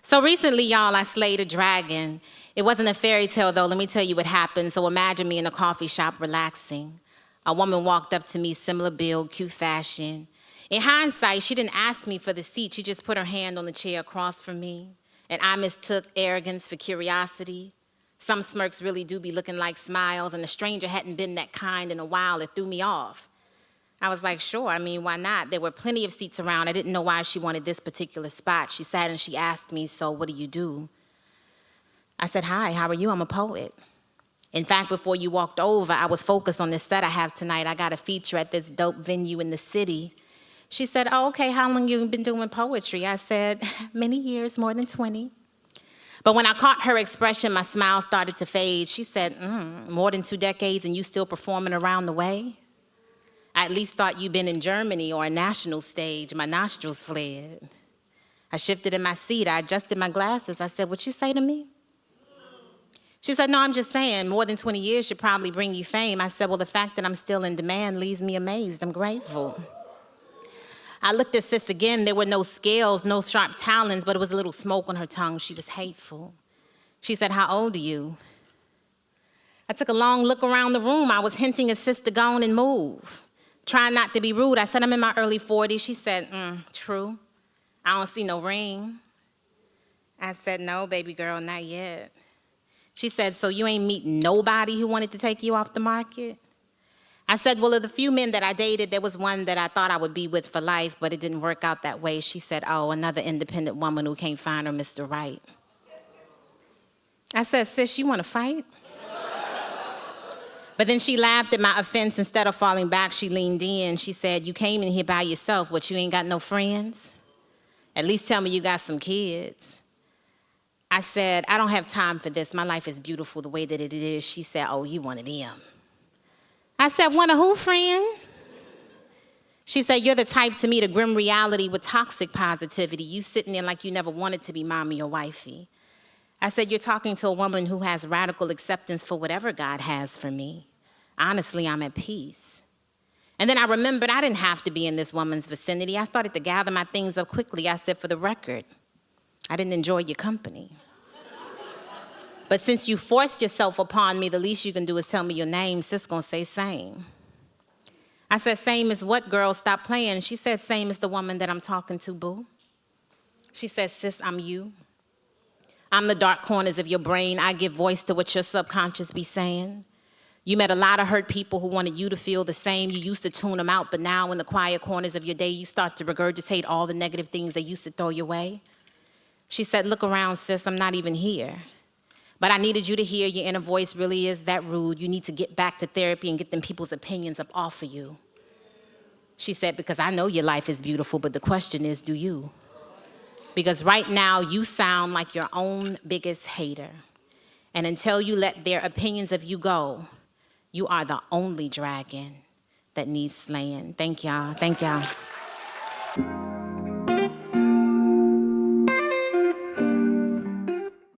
So recently, y'all, I slayed a dragon. It wasn't a fairy tale, though. Let me tell you what happened. So imagine me in a coffee shop relaxing. A woman walked up to me, similar build, cute fashion. In hindsight, she didn't ask me for the seat. She just put her hand on the chair across from me. And I mistook arrogance for curiosity. Some smirks really do be looking like smiles, and the stranger hadn't been that kind in a while. It threw me off. I was like, sure, I mean, why not? There were plenty of seats around. I didn't know why she wanted this particular spot. She sat and she asked me, so what do you do? I said, hi, how are you? I'm a poet. In fact, before you walked over, I was focused on this set I have tonight. I got a feature at this dope venue in the city. She said, oh, okay, how long you been doing poetry? I said, many years, more than 20. But when I caught her expression, my smile started to fade. She said, more than 2 decades and you still performing around the way? I at least thought you'd been in Germany or a national stage. My nostrils flared. I shifted in my seat. I adjusted my glasses. I said, what you say to me? She said, no, I'm just saying, more than 20 years should probably bring you fame. I said, well, the fact that I'm still in demand leaves me amazed. I'm grateful. I looked at sis again. There were no scales, no sharp talons, but it was a little smoke on her tongue. She was hateful. She said, how old are you? I took a long look around the room. I was hinting at sis to go on and move. Trying not to be rude, I said, I'm in my early 40s. She said, true. I don't see no ring. I said, no, baby girl, not yet. She said, so you ain't meet nobody who wanted to take you off the market? I said, well, of the few men that I dated, there was one that I thought I would be with for life, but it didn't work out that way. She said, oh, another independent woman who can't find her Mr. Right. I said, sis, you want to fight? But then she laughed at my offense. Instead of falling back, she leaned in. She said, you came in here by yourself, but you ain't got no friends? At least tell me you got some kids. I said, I don't have time for this. My life is beautiful the way that it is. She said, oh, you one of them. I said, one of who, friend? She said, you're the type to meet a grim reality with toxic positivity. You sitting there like you never wanted to be mommy or wifey. I said, you're talking to a woman who has radical acceptance for whatever God has for me. Honestly, I'm at peace. And then I remembered I didn't have to be in this woman's vicinity. I started to gather my things up quickly. I said, for the record, I didn't enjoy your company. But since you forced yourself upon me, the least you can do is tell me your name. Sis gonna say same. I said, same as what, girl? Stop playing. She said, same as the woman that I'm talking to, boo. She said, sis, I'm you. I'm the dark corners of your brain. I give voice to what your subconscious be saying. You met a lot of hurt people who wanted you to feel the same. You used to tune them out, but now in the quiet corners of your day, you start to regurgitate all the negative things they used to throw your way. She said, look around, sis, I'm not even here. But I needed you to hear your inner voice really is that rude. You need to get back to therapy and get them people's opinions up off of you. She said, because I know your life is beautiful, but the question is, do you? Because right now, you sound like your own biggest hater. And until you let their opinions of you go, you are the only dragon that needs slaying. Thank y'all. Thank y'all.